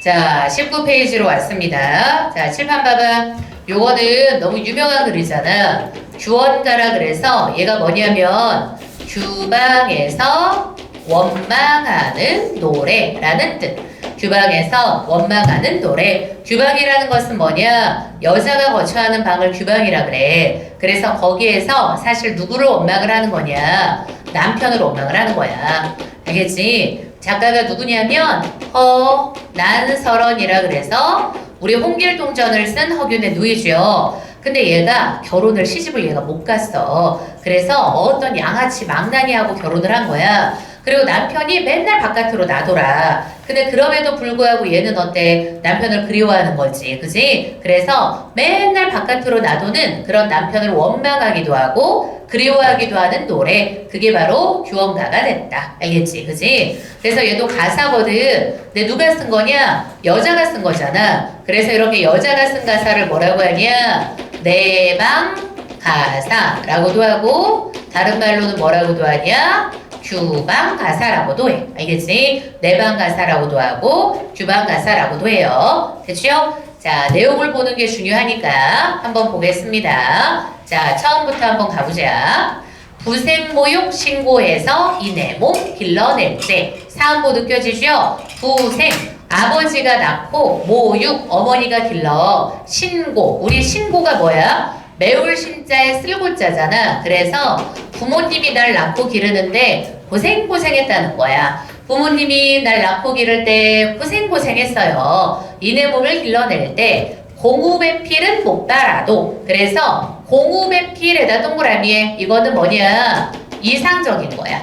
자, 19페이지로 왔습니다. 자, 칠판 봐봐. 요거는 너무 유명한 글이잖아. 주원가라 그래서 얘가 뭐냐면 주방에서 원망하는 노래라는 뜻. 주방에서 원망하는 노래. 주방이라는 것은 뭐냐? 여자가 거처하는 방을 주방이라 그래. 그래서 거기에서 사실 누구를 원망을 하는 거냐? 남편을 원망을 하는 거야. 알겠지? 작가가 누구냐면 허난설원이라 그래서 우리 홍길동전을 쓴 허균의 누이죠. 근데 얘가 결혼을 시집을 얘가 못 갔어. 그래서 어떤 양아치 망나니하고 결혼을 한 거야. 그리고 남편이 맨날 바깥으로 나돌아. 근데 그럼에도 불구하고 얘는 어때? 남편을 그리워하는 거지. 그지? 그래서 맨날 바깥으로 나도는 그런 남편을 원망하기도 하고 그리워하기도 하는 노래. 그게 바로 규원가가 됐다. 알겠지? 그지? 그래서 얘도 가사거든. 근데 누가 쓴 거냐? 여자가 쓴 거잖아. 그래서 이렇게 여자가 쓴 가사를 뭐라고 하냐? 내방 가사라고도 하고 다른 말로는 뭐라고도 하냐? 주방 가사라고도 해. 알겠지? 내방 가사라고도 하고 주방 가사라고도 해요. 됐죠? 자, 내용을 보는 게 중요하니까 한번 보겠습니다. 자, 처음부터 한번 가보자. 부생모욕 신고해서 이내 몸 길러낼 때. 사음보 느껴지죠? 부생, 아버지가 낳고 모육, 어머니가 길러. 신고, 우리 신고가 뭐야? 매울 신자에 쓸고자잖아. 그래서 부모님이 날 낳고 기르는데 고생했다는 거야. 부모님이 날 낳고 기를 때 고생했어요. 이내 몸을 길러낼 때 공우배필은 못 따라도. 그래서 공우배필에다 동그라미에 이거는 뭐냐? 이상적인 거야.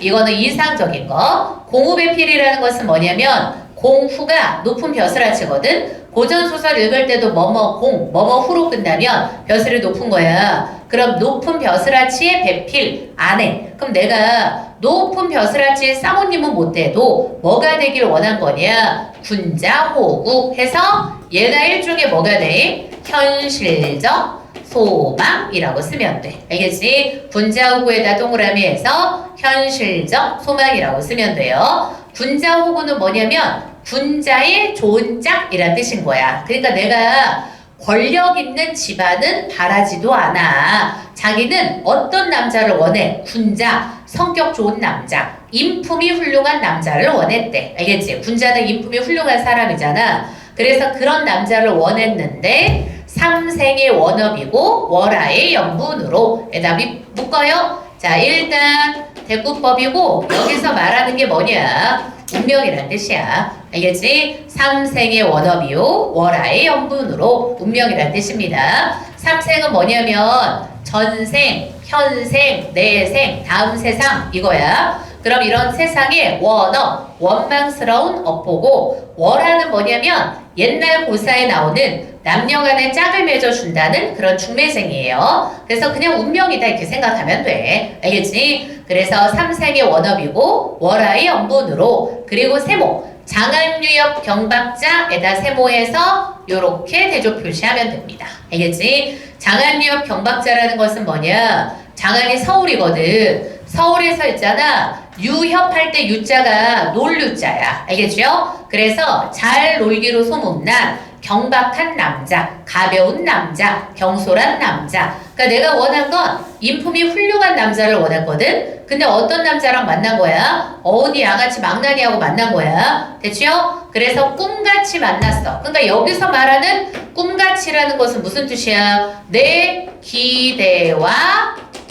이거는 이상적인 거. 공우배필이라는 것은 뭐냐면 공후가 높은 벼슬아치거든. 고전소설 읽을 때도 뭐뭐 공, 뭐뭐 후로 끝나면 벼슬이 높은 거야. 그럼 높은 벼슬아치의 배필 안에. 그럼 내가 높은 벼슬아치의 사모님은 못 돼도 뭐가 되길 원한 거냐? 군자호구 해서 얘가 일종의 뭐가 돼? 현실적 소망이라고 쓰면 돼. 알겠지? 군자호구에다 동그라미 해서 현실적 소망이라고 쓰면 돼요. 군자호구는 뭐냐면 군자의 좋은 짝이란 뜻인 거야. 그러니까 내가 권력 있는 집안은 바라지도 않아. 자기는 어떤 남자를 원해? 군자, 성격 좋은 남자, 인품이 훌륭한 남자를 원했대. 알겠지? 군자는 인품이 훌륭한 사람이잖아. 그래서 그런 남자를 원했는데 삼생의 원업이고 월하의 연분으로 에다 묶어요. 자, 일단 대꾸법이고 여기서 말하는 게 뭐냐? 운명이란 뜻이야. 알겠지? 삼생의 원업이요 월하의 연분으로 운명이란 뜻입니다. 삼생은 뭐냐면 전생, 현생, 내생, 다음 세상 이거야. 그럼 이런 세상의 원업, 원망스러운 업보고 월하는 뭐냐면 옛날 고사에 나오는 남녀간의 짝을 맺어준다는 그런 중매생이에요. 그래서 그냥 운명이다 이렇게 생각하면 돼. 알겠지? 그래서 삼생의 원업이고 월하의 연분으로. 그리고 세모, 장안유엽 경박자에다 세모해서 요렇게 대조 표시하면 됩니다. 알겠지? 장안유엽 경박자라는 것은 뭐냐? 장안이 서울이거든. 서울에서 있잖아. 유협할 때 유자가 놀유자야. 알겠죠? 그래서 잘 놀기로 소문난 경박한 남자, 가벼운 남자, 경솔한 남자. 그러니까 내가 원한 건 인품이 훌륭한 남자를 원했거든. 근데 어떤 남자랑 만난 거야? 어디 양아치 망나니하고 만난 거야. 됐죠? 그래서 꿈같이 만났어. 그러니까 여기서 말하는 꿈같이라는 것은 무슨 뜻이야? 내 기대와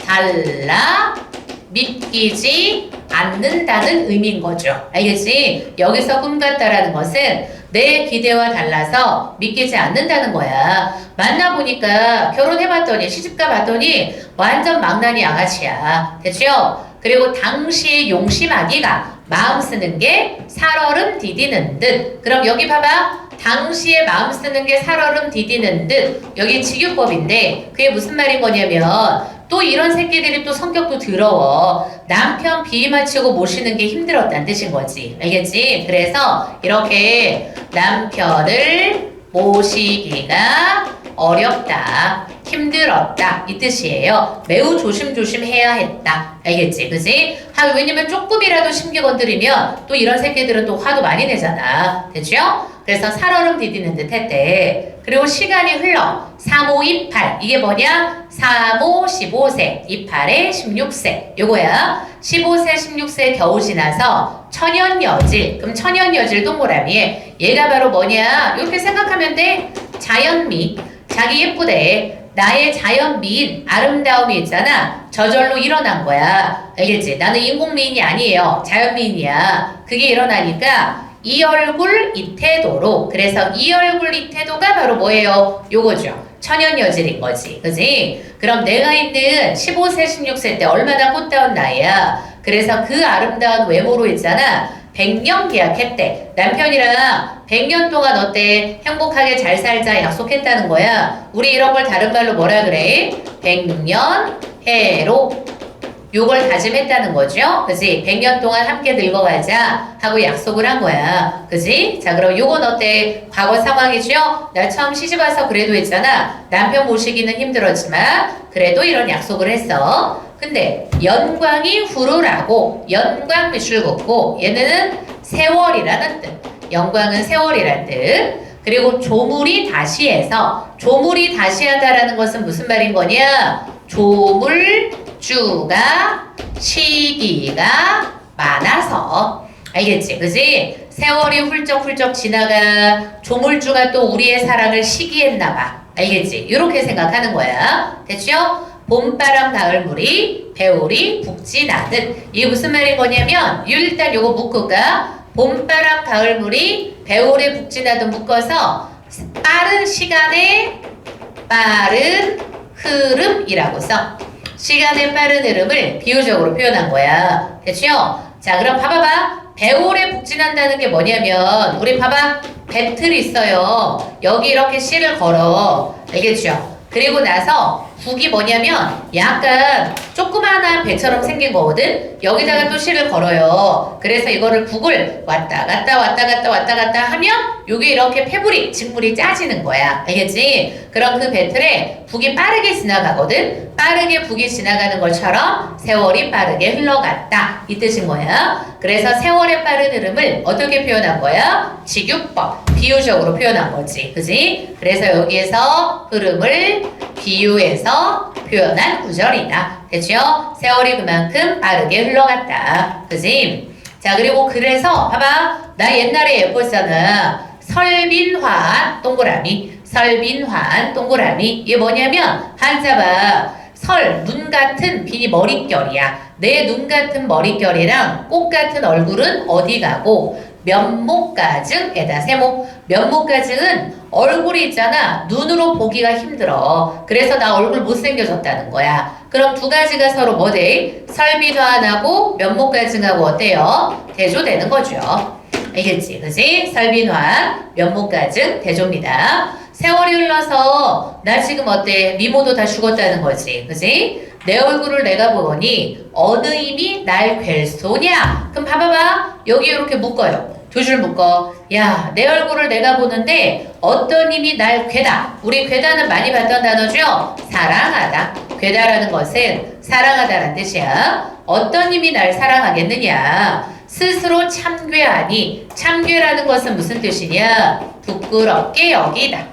달라 믿기지 않는다는 의미인 거죠. 알겠지? 여기서 꿈같다라는 것은 내 기대와 달라서 믿기지 않는다는 거야. 만나보니까 결혼해봤더니 시집가 봤더니 완전 망나니 양아치야. 됐죠? 그리고 당시의 용심하기가 마음 쓰는 게 살얼음 디디는 듯. 그럼 여기 봐봐. 당시에 마음 쓰는 게 살얼음 디디는 듯. 여기 직유법인데 그게 무슨 말인 거냐면 또 이런 새끼들이 또 성격도 더러워. 남편 비위맞추고 모시는 게 힘들었다는 뜻인 거지. 알겠지? 그래서 이렇게 남편을 모시기가 어렵다, 힘들었다 이 뜻이에요. 매우 조심조심해야 했다. 알겠지? 그지? 왜냐면 조금이라도 심기 건드리면 또 이런 새끼들은 또 화도 많이 내잖아. 됐죠? 그래서 살얼음 디디는 듯 했대. 그리고 시간이 흘러 3, 5, 2, 8 이게 뭐냐? 3, 5, 15세 2, 8에 16세 요거야. 15세 16세 겨우 지나서 천연여질. 그럼 천연여질 동그라미에 얘가 바로 뭐냐? 이렇게 생각하면 돼. 자연미. 자기 예쁘대. 나의 자연미인 아름다움이 있잖아. 저절로 일어난 거야. 알겠지? 나는 인공미인이 아니에요. 자연미인이야. 그게 일어나니까 이 얼굴 이 태도로. 그래서 이 얼굴 이 태도가 바로 뭐예요? 요거죠. 천연여질인 거지. 그지? 그럼 내가 있는 15세 16세 때 얼마나 꽃다운 나이야. 그래서 그 아름다운 외모로 있잖아. 100년 계약했대. 남편이랑 100년 동안 어때? 행복하게 잘 살자 약속했다는 거야. 우리 이런 걸 다른 말로 뭐라 그래? 100년 해로 요걸 다짐했다는 거죠. 그지? 100년 동안 함께 늙어가자 하고 약속을 한 거야. 그지? 자, 그럼 요건 어때? 과거 상황이죠? 나 처음 시집 와서 그래도 했잖아. 남편 모시기는 힘들었지만 그래도 이런 약속을 했어. 근데 연광이 후루라고 연광 밑줄 긋고 얘는 세월이라는 뜻. 연광은 세월이라는 뜻. 그리고 조물이 다시해서 조물이 다시하다라는 것은 무슨 말인 거냐? 조물주가 시기가 많아서 알겠지? 그지? 세월이 훌쩍훌쩍 지나가 조물주가 또 우리의 사랑을 시기했나 봐. 알겠지? 이렇게 생각하는 거야. 됐죠? 봄바람 가을물이 배울이 북지나듯. 이게 무슨 말인 거냐면 일단 요거 묶을까? 봄바람 가을물이 배울이 북지나듯 묶어서 빠른 시간에 빠른 흐름이라고 써. 시간의 빠른 흐름을 비유적으로 표현한 거야. 됐죠? 자, 그럼 봐봐봐. 배울에 북진한다는 게 뭐냐면 우리 봐봐. 배틀이 있어요. 여기 이렇게 씨를 걸어. 알겠죠? 그리고 나서 북이 뭐냐면 약간 조그마한 배처럼 생긴 거거든. 여기다가 또 실을 걸어요. 그래서 이거를 북을 왔다 갔다 왔다 갔다 왔다 갔다 하면 요게 이렇게 패불이 직물이 짜지는 거야. 알겠지? 그럼 그 배틀에 북이 빠르게 지나가거든. 빠르게 북이 지나가는 것처럼 세월이 빠르게 흘러갔다 이 뜻인 거야. 그래서 세월의 빠른 흐름을 어떻게 표현한 거야? 직유법 비유적으로 표현한 거지. 그지? 그래서 여기에서 흐름을 비유해서 표현한 구절이다. 됐죠? 세월이 그만큼 빠르게 흘러갔다. 그지? 자, 그리고 그래서 봐봐. 나 옛날에 예뻤잖아. 설빈환 동그라미. 설빈환 동그라미. 이게 뭐냐면 한자 봐. 설, 눈 같은 빈이 머릿결이야. 내 눈 같은 머릿결이랑 꽃 같은 얼굴은 어디 가고 면목가증에다 세모. 면목가증은 얼굴이 있잖아. 눈으로 보기가 힘들어. 그래서 나 얼굴 못생겨졌다는 거야. 그럼 두 가지가 서로 뭐 돼? 설빈환하고 면목가증하고 어때요? 대조되는 거죠. 알겠지? 그지? 설빈환, 면목가증 대조입니다. 세월이 흘러서 나 지금 어때? 미모도 다 죽었다는 거지. 그지? 내 얼굴을 내가 보니 어느 힘이 날 괴소냐? 그럼 봐봐봐. 여기 이렇게 묶어요. 두 줄 묶어. 야, 내 얼굴을 내가 보는데 어떤 힘이 날 괴다. 우리 괴다는 많이 봤던 단어죠? 사랑하다. 괴다라는 것은 사랑하다라는 뜻이야. 어떤 힘이 날 사랑하겠느냐? 스스로 참괴하니. 참괴라는 것은 무슨 뜻이냐? 부끄럽게 여기다.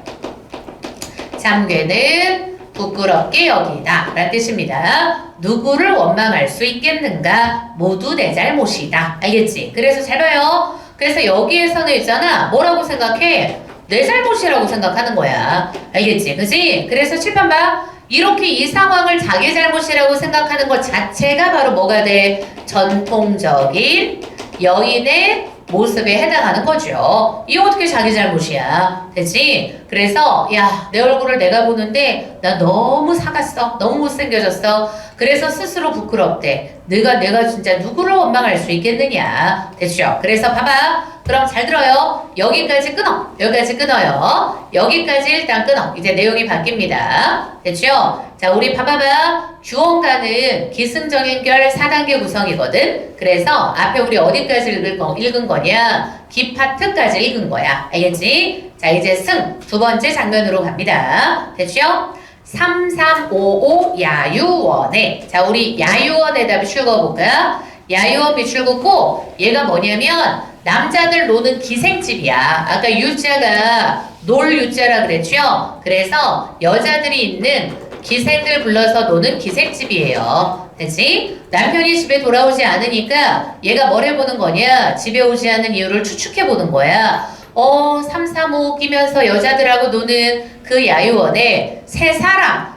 참괴는 부끄럽게 여기다 라는 뜻입니다. 누구를 원망할 수 있겠는가? 모두 내 잘못이다. 알겠지? 그래서 잘 봐요. 그래서 여기에서는 있잖아. 뭐라고 생각해? 내 잘못이라고 생각하는 거야. 알겠지? 그지? 그래서 칠판 봐. 이렇게 이 상황을 자기 잘못이라고 생각하는 것 자체가 바로 뭐가 돼? 전통적인 여인의 모습에 해당하는 거죠. 이거 어떻게 자기 잘못이야? 됐지? 그래서 야, 내 얼굴을 내가 보는데 나 너무 사갔어. 너무 못생겨졌어. 그래서 스스로 부끄럽대. 내가 진짜 누구를 원망할 수 있겠느냐? 됐죠? 그래서 봐봐. 그럼 잘 들어요. 여기까지 끊어. 여기까지 끊어요. 여기까지 일단 끊어. 이제 내용이 바뀝니다. 됐죠? 자, 우리 봐봐봐. 주어가는 기승적인 결 4단계 구성이거든. 그래서 앞에 우리 어디까지 읽은 거냐? 기 파트까지 읽은 거야. 알겠지? 자, 이제 승 두 번째 장면으로 갑니다. 됐죠? 3355 야유원에. 자, 우리 야유원에다 비출 거볼까요? 야유원 비출 거고 얘가 뭐냐면 남자들 노는 기생집이야. 아까 유자가 놀 유자라 그랬죠? 그래서 여자들이 있는 기생들 불러서 노는 기생집이에요. 그치? 남편이 집에 돌아오지 않으니까 얘가 뭘 해보는 거냐? 집에 오지 않는 이유를 추측해보는 거야. 3, 3, 5 끼면서 여자들하고 노는 그 야유원에 새 사람,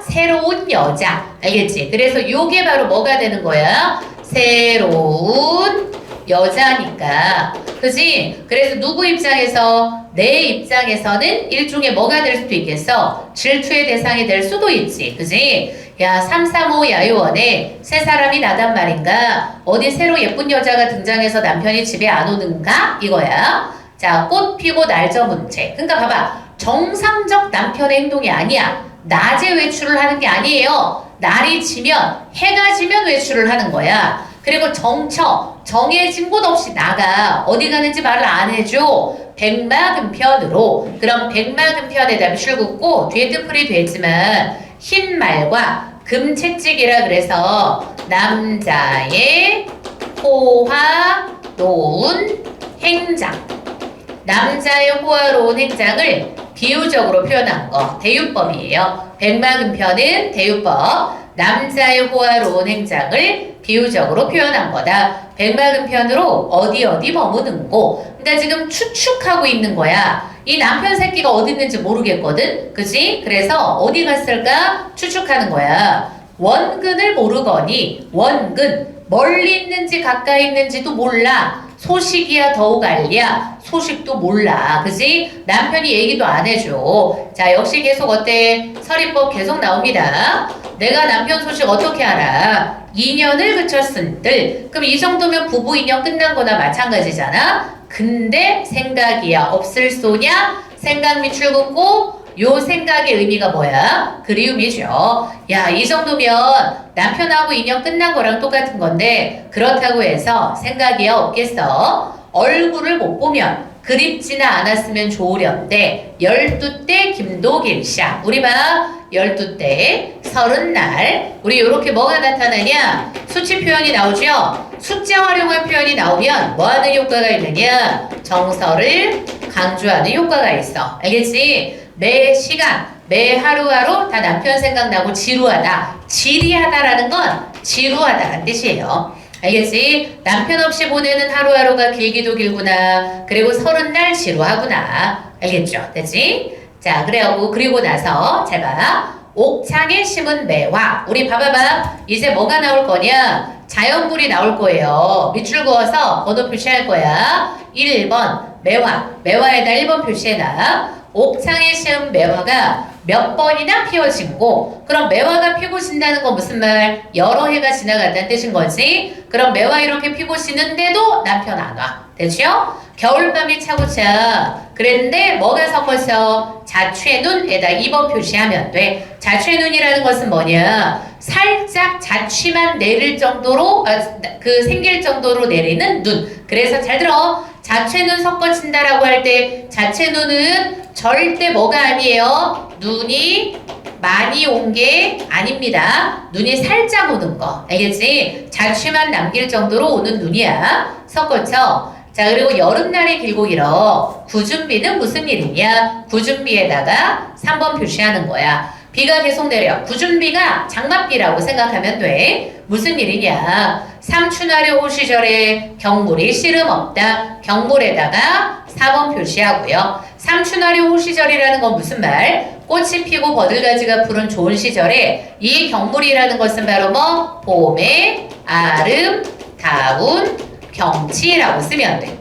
새로운 여자. 알겠지? 그래서 요게 바로 뭐가 되는 거야? 새로운 여자니까. 그지? 그래서 누구 입장에서? 내 입장에서는 일종의 뭐가 될 수도 있겠어? 질투의 대상이 될 수도 있지. 그지? 야, 335 야유원에 새 사람이 나단 말인가? 어디 새로 예쁜 여자가 등장해서 남편이 집에 안 오는가? 이거야. 자, 꽃 피고 날저 문제. 그러니까 봐봐. 정상적 남편의 행동이 아니야. 낮에 외출을 하는 게 아니에요. 날이 지면, 해가 지면 외출을 하는 거야. 그리고 정해진 곳 없이 나가. 어디 가는지 말을 안 해줘. 백마금편으로. 그럼 백마금편에다 출긋고 뒤에 뜻풀이 되지만 흰 말과 금채찍이라 그래서 남자의 호화로운 행장. 남자의 호화로운 행장을 비유적으로 표현한 거 대유법이에요. 백마금편은 대유법. 남자의 호화로운 행장을 비유적으로 표현한 거다. 백마금편으로 어디 머무는 곳. 그러니까 지금 추측하고 있는 거야. 이 남편 새끼가 어디 있는지 모르겠거든. 그치? 그래서 어디 갔을까? 추측하는 거야. 원근을 모르거니 원근 멀리 있는지 가까이 있는지도 몰라. 소식이야 더욱 알랴. 소식도 몰라. 그지? 남편이 얘기도 안 해줘. 자, 역시 계속 어때? 서리법 계속 나옵니다. 내가 남편 소식 어떻게 알아? 2년을 그쳤은들. 그럼 이 정도면 부부 인연 끝난 거나 마찬가지잖아? 근데 생각이야 없을 소냐? 생각 밑줄 긋고 요 생각의 의미가 뭐야? 그리움이죠. 야, 이 정도면 남편하고 인연 끝난 거랑 똑같은 건데 그렇다고 해서 생각이야 없겠어? 얼굴을 못 보면 그립지나 않았으면 좋으련데 12대 김도길샤. 우리 봐. 12대 30날. 우리 요렇게 뭐가 나타나냐? 수치 표현이 나오죠? 숫자 활용한 표현이 나오면 뭐하는 효과가 있느냐? 정서를 강조하는 효과가 있어. 알겠지? 매 시간, 매 하루하루 다 남편 생각나고 지루하다. 지리하다라는 건 지루하다라는 뜻이에요. 알겠지? 남편 없이 보내는 하루하루가 길기도 길구나. 그리고 30날 지루하구나. 알겠죠? 됐지? 자, 그리고 나서 잘 봐. 옥창에 심은 매화. 우리 봐봐봐. 이제 뭐가 나올 거냐? 자연물이 나올 거예요. 밑줄 그어서 번호 표시할 거야. 1번 매화. 매화에다 1번 표시해놔. 옥창에 심은 매화가 몇 번이나 피어진 곳. 그럼 매화가 피고 진다는 건 무슨 말? 여러 해가 지나갔다는 뜻인 거지. 그럼 매화 이렇게 피고 지는데도 남편 안 와. 됐죠? 겨울밤이 차고차. 그랬는데 뭐가 섞어서 자취눈에다 2번 표시하면 돼. 자취눈이라는 것은 뭐냐? 살짝 자취만 내릴 정도로 생길 정도로 내리는 눈. 그래서 잘 들어. 자취눈 섞어진다라고 할 때 자취눈은 절대 뭐가 아니에요? 눈이 많이 온 게 아닙니다. 눈이 살짝 오는 거. 알겠지? 자취만 남길 정도로 오는 눈이야. 섞어쳐. 자, 그리고 여름날이 길고 길어. 구준비는 무슨 일이냐? 구준비에다가 3번 표시하는 거야. 비가 계속 내려. 구준비가 장맛비라고 생각하면 돼. 무슨 일이냐? 삼춘하려 올 시절에 경물이 씨름 없다. 경물에다가 4번 표시하고요. 삼춘하려 올 시절이라는 건 무슨 말? 꽃이 피고 버들가지가 푸른 좋은 시절에 이 경물이라는 것은 바로 뭐? 봄의 아름다운 경치라고 쓰면 돼.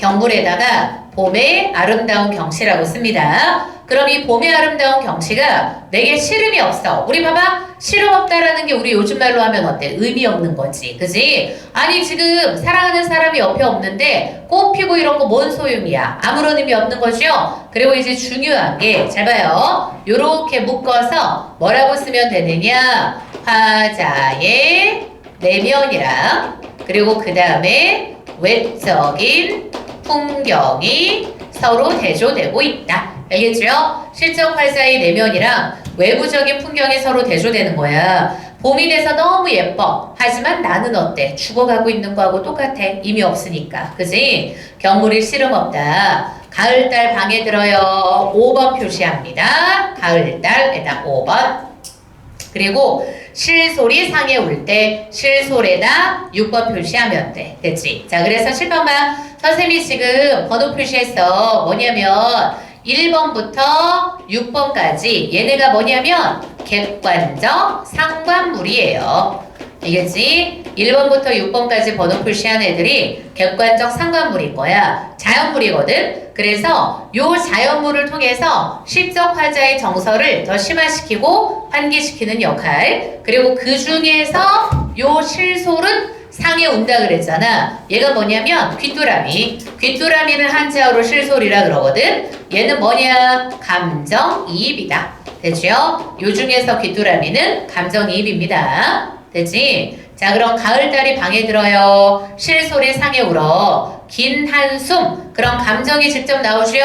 경물에다가 봄의 아름다운 경치라고 씁니다. 그럼 이 봄의 아름다운 경치가 내게 시름이 없어. 우리 봐봐. 시름 없다라는 게 우리 요즘 말로 하면 어때? 의미 없는 거지. 그지? 아니 지금 사랑하는 사람이 옆에 없는데 꽃 피고 이런 거 뭔 소용이야? 아무런 의미 없는 거죠? 그리고 이제 중요한 게 잘 봐요. 요렇게 묶어서 뭐라고 쓰면 되느냐? 화자의 내면이랑 그리고 그 다음에 외적인 풍경이 서로 대조되고 있다. 알겠죠? 실적 활자의 내면이랑 외부적인 풍경이 서로 대조되는 거야. 봄이 돼서 너무 예뻐. 하지만 나는 어때? 죽어가고 있는 거하고 똑같아. 이미 없으니까. 그지? 경물이 씨름없다. 가을달 방에 들어요. 5번 표시합니다. 가을달에다 5번. 그리고 실소리 상에 올 때 실솔에다 6번 표시하면 돼. 됐지? 자, 그래서 7번만 선생님이 지금 번호 표시했어. 뭐냐면 1번부터 6번까지 얘네가 뭐냐면 객관적 상관물이에요. 알겠지? 1번부터 6번까지 번호 표시한 애들이 객관적 상관물인 거야. 자연물이거든? 그래서 요 자연물을 통해서 시적 화자의 정서를 더 심화시키고 환기시키는 역할. 그리고 그 중에서 요 실솔은 상에 온다 그랬잖아. 얘가 뭐냐면 귀뚜라미. 귀뚜라미는 한자어로 실솔이라 그러거든. 얘는 뭐냐? 감정이입이다. 됐죠? 요 중에서 귀뚜라미는 감정이입입니다. 됐지? 자, 그럼 가을달이 방에 들어요. 실솔이 상에 울어. 긴 한숨. 그럼 감정이 직접 나오죠?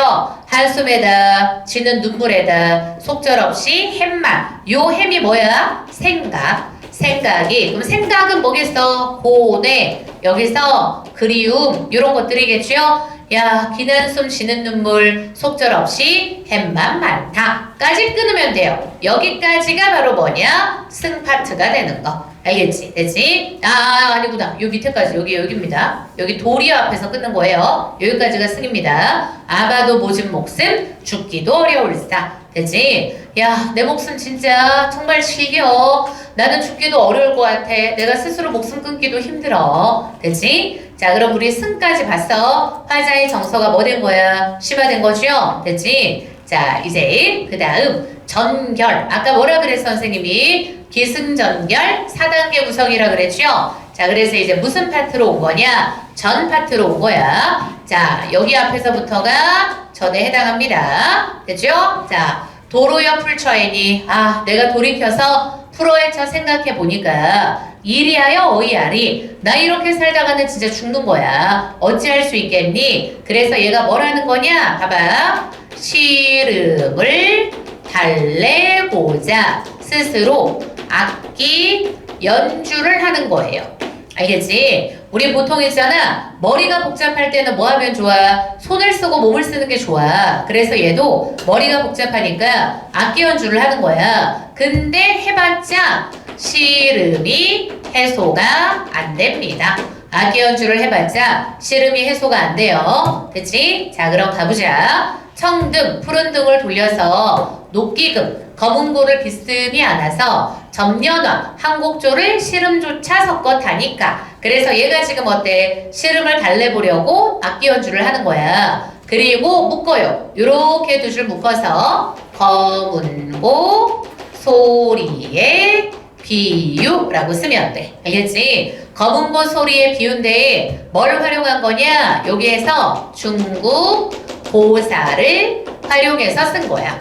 한숨에다, 지는 눈물에다, 속절없이 햄만. 요 햄이 뭐야? 생각. 생각이. 그럼 생각은 뭐겠어? 고뇌. 여기서 그리움. 요런 것들이겠죠? 야, 긴 한숨, 지는 눈물, 속절없이 햄만 많다. 까지 끊으면 돼요. 여기까지가 바로 뭐냐? 승 파트가 되는 거. 알겠지? 됐지? 아, 아니구나. 요 밑에까지, 여기입니다. 여기 도리어 앞에서 끊는 거예요. 여기까지가 승입니다. 아마도 모진 목숨, 죽기도 어려울사. 됐지? 야, 내 목숨 진짜 정말 질겨. 나는 죽기도 어려울 것 같아. 내가 스스로 목숨 끊기도 힘들어. 됐지? 자, 그럼 우리 승까지 봤어. 화자의 정서가 뭐 된 거야? 심화된 거죠? 됐지? 자, 이제 그 다음 전결. 아까 뭐라 그랬어, 선생님이? 기승전결 4단계 구성이라 그랬죠? 자, 그래서 이제 무슨 파트로 온 거냐? 전 파트로 온 거야. 자, 여기 앞에서부터가 전에 해당합니다. 됐죠? 자, 도로 옆 풀처이니. 아, 내가 돌이켜서 프로에 쳐 생각해 보니까 이리하여 어이하리. 나 이렇게 살다가는 진짜 죽는 거야. 어찌할 수 있겠니? 그래서 얘가 뭘 하는 거냐? 봐봐. 시름을 달래고자 스스로 악기 연주를 하는 거예요. 알겠지? 우리 보통 있잖아. 머리가 복잡할 때는 뭐 하면 좋아? 손을 쓰고 몸을 쓰는 게 좋아. 그래서 얘도 머리가 복잡하니까 악기 연주를 하는 거야. 근데 해봤자 시름이 해소가 안 됩니다. 악기 연주를 해봤자 시름이 해소가 안 돼요. 됐지? 자, 그럼 가보자. 청등, 푸른 등을 돌려서 녹기금, 검은고를 비스듬히 안아서 점년화, 한곡조를 시름조차 섞어 타니까. 그래서 얘가 지금 어때? 시름을 달래보려고 악기 연주를 하는 거야. 그리고 묶어요. 요렇게 두 줄 묶어서 검은고 소리에 비유라고 쓰면 돼. 알겠지? 검은고 소리의 비유인데 뭘 활용한 거냐? 여기에서 중국 고사를 활용해서 쓴 거야.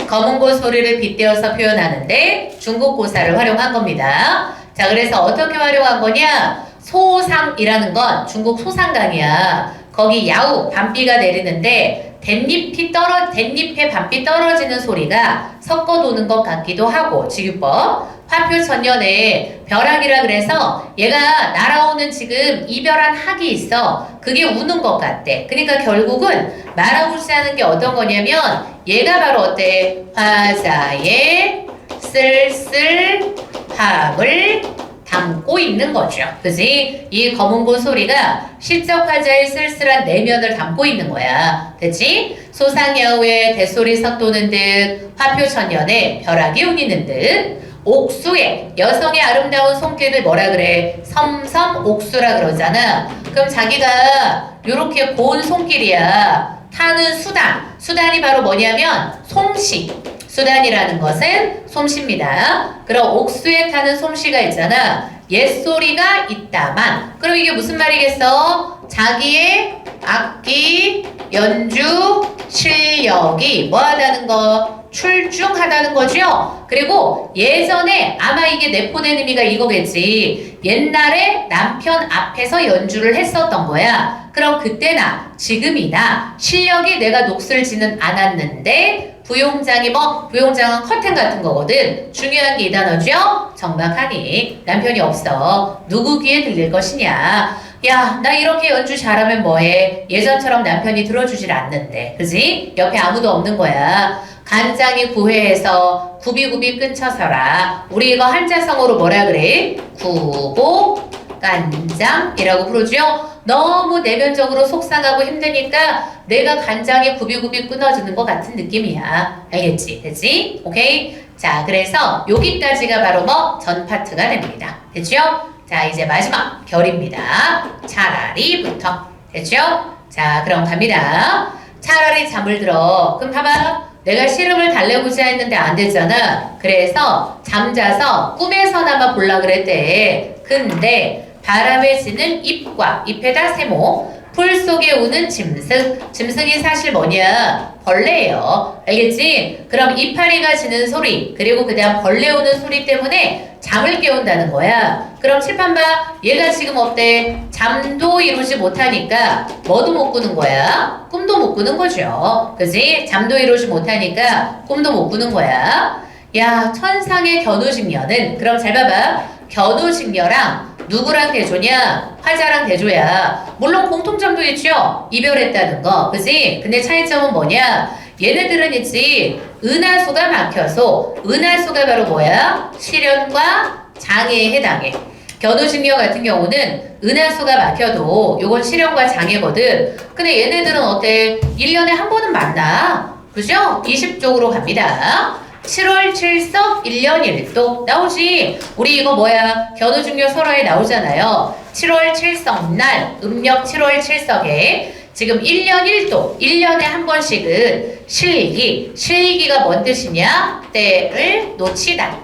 검은고 소리를 빗대어서 표현하는데 중국 고사를 활용한 겁니다. 자, 그래서 어떻게 활용한 거냐? 소상이라는 건 중국 소상강이야. 거기 야우, 밤비가 내리는데 댄잎에 밤비 떨어지는 소리가 섞어 도는 것 같기도 하고, 직유법. 화표천년에 벼락이라 그래서 얘가 날아오는 지금 이별한 학이 있어. 그게 우는 것 같대. 그러니까 결국은 말아오지 않은 게 어떤 거냐면 얘가 바로 어때? 화자의 쓸쓸함을 담고 있는 거죠. 그지? 이 검은고 소리가 시적 화자의 쓸쓸한 내면을 담고 있는 거야. 됐지? 소상야후의 대소리 섞도는 듯, 화표천년에 벼락이 울리는 듯, 옥수에 여성의 아름다운 손길을 뭐라 그래? 섬섬옥수라 그러잖아. 그럼 자기가 요렇게 고운 손길이야. 타는 수단. 수단이 바로 뭐냐면 솜씨. 수단이라는 것은 솜씨입니다. 그럼 옥수에 타는 솜씨가 있잖아. 옛소리가 있다만. 그럼 이게 무슨 말이겠어? 자기의 악기 연주 실력이 뭐하다는 거? 출중하다는 거죠. 그리고 예전에 아마 이게 내포된 의미가 이거겠지. 옛날에 남편 앞에서 연주를 했었던 거야. 그럼 그때나 지금이나 실력이 내가 녹슬지는 않았는데 부용장이 부용장은 커튼 같은 거거든. 중요한 게 이 단어죠. 정막하니 남편이 없어. 누구 귀에 들릴 것이냐. 야, 나 이렇게 연주 잘하면 뭐해? 예전처럼 남편이 들어주질 않는데. 그지? 옆에 아무도 없는 거야. 간장이 구회해서 굽이굽이 끊쳐서라. 우리 이거 한자성어로 뭐라 그래? 구보 간장이라고 부르죠? 너무 내면적으로 속상하고 힘드니까 내가 간장에 굽이굽이 끊어주는 것 같은 느낌이야. 알겠지? 됐지? 오케이? 자, 그래서 여기까지가 바로 전 파트가 됩니다. 됐죠? 자, 이제 마지막 결입니다. 차라리부터. 됐죠? 자, 그럼 갑니다. 차라리 잠을 들어. 그럼 봐봐. 내가 시름을 달래고자 했는데 안 됐잖아. 그래서 잠자서 꿈에서나마 볼라 그랬대. 근데 바람에 지는 잎과 잎에다 세모, 풀 속에 우는 짐승. 짐승이 사실 뭐냐? 벌레예요. 알겠지? 그럼 이파리가 지는 소리, 그리고 그 다음 벌레 우는 소리 때문에 잠을 깨운다는 거야. 그럼 칠판 봐. 얘가 지금 어때? 잠도 이루지 못하니까 뭐도 못 꾸는 거야? 꿈도 못 꾸는 거죠. 그지? 잠도 이루지 못하니까 꿈도 못 꾸는 거야. 야, 천상의 견우직녀는, 그럼 잘 봐봐. 견우직녀랑 누구랑 대조냐? 화자랑 대조야. 물론 공통점도 있죠. 이별했다는 거. 그지? 근데 차이점은 뭐냐? 얘네들은 있지. 은하수가 막혀서, 은하수가 바로 뭐야? 실현과 장애에 해당해. 견우직녀 같은 경우는 은하수가 막혀도 요건 실현과 장애거든. 근데 얘네들은 어때? 1년에 한 번은 만나. 그죠? 20쪽으로 갑니다. 7월 7석 1년 1도 나오지. 우리 이거 뭐야? 견우직녀 설화에 나오잖아요. 7월 7석 날, 음력 7월 7석에 지금 1년 1도, 1년에 한 번씩은 실기. 실기가 뭔 뜻이냐? 때를 놓치다.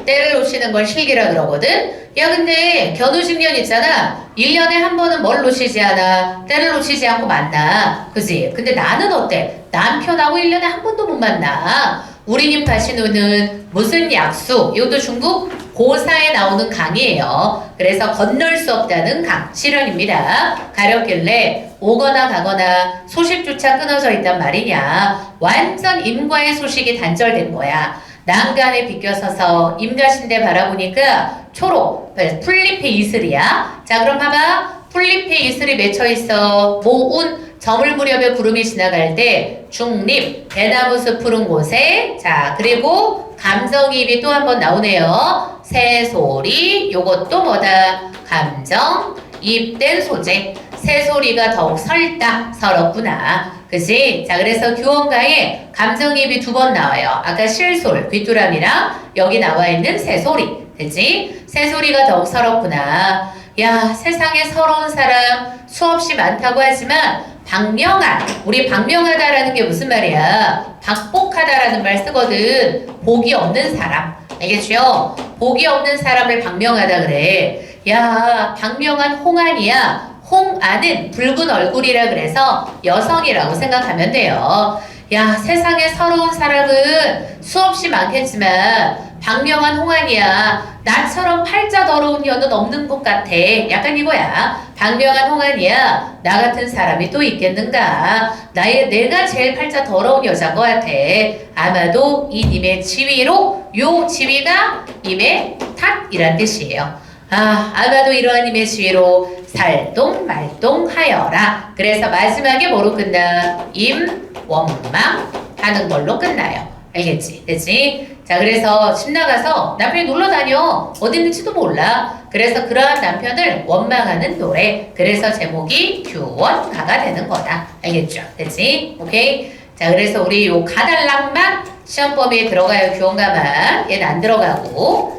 때를 놓치는 걸 실기라 그러거든. 야, 근데 견우직년 있잖아. 1년에 한 번은 뭘 놓치지 않아? 때를 놓치지 않고 만나. 그지? 근데 나는 어때? 남편하고 1년에 한 번도 못 만나. 우리님 파시누는 무슨 약수? 이것도 중국 고사에 나오는 강이에요. 그래서 건널 수 없다는 강, 실현입니다. 가렸길래 오거나 가거나 소식조차 끊어져 있단 말이냐. 완전 임과의 소식이 단절된 거야. 난간에 비껴서서 임가신데 바라보니까 초록, 풀잎의 이슬이야. 자, 그럼 봐봐. 풀잎의 이슬이 맺혀 있어. 모운 저물 무렵에 구름이 지나갈 때 중립, 대나무숲 푸른 곳에. 자, 그리고 감정이입이 또 한 번 나오네요. 새소리, 요것도 뭐다? 감정, 입된 소재. 새소리가 더욱 설다, 서럽구나. 그치? 자, 그래서 교원가에 감정이입이 2번 나와요. 아까 실솔, 귀뚜라미랑 여기 나와 있는 새소리. 그치? 새소리가 더욱 서럽구나. 야, 세상에 서러운 사람 수없이 많다고 하지만 박명한, 우리 박명하다라는 게 무슨 말이야? 박복하다라는 말 쓰거든. 복이 없는 사람. 알겠죠? 복이 없는 사람을 박명하다 그래. 야, 박명한 홍안이야. 홍안은 붉은 얼굴이라 그래서 여성이라고 생각하면 돼요. 야, 세상에 서러운 사람은 수없이 많겠지만 박명한 홍안이야. 나처럼 팔자 더러운 년은 없는 것 같아. 약간 이거야. 박명한 홍안이야. 나 같은 사람이 또 있겠는가. 내가 제일 팔자 더러운 여자인 것 같아. 아마도 이 님의 지위로, 요 지위가 님의 탓이란 뜻이에요. 아마도 이러한 님의 지위로 살동 말동하여라. 그래서 마지막에 뭐로 끝나? 임, 원망 하는 걸로 끝나요. 알겠지? 됐지? 자, 그래서 집 나가서 남편이 놀러 다녀. 어디 있는지도 몰라. 그래서 그러한 남편을 원망하는 노래. 그래서 제목이 규원가가 되는 거다. 알겠죠? 됐지? 오케이? 자, 그래서 우리 요 가달락만 시험 범위에 들어가요. 규원가만. 얘는 안 들어가고.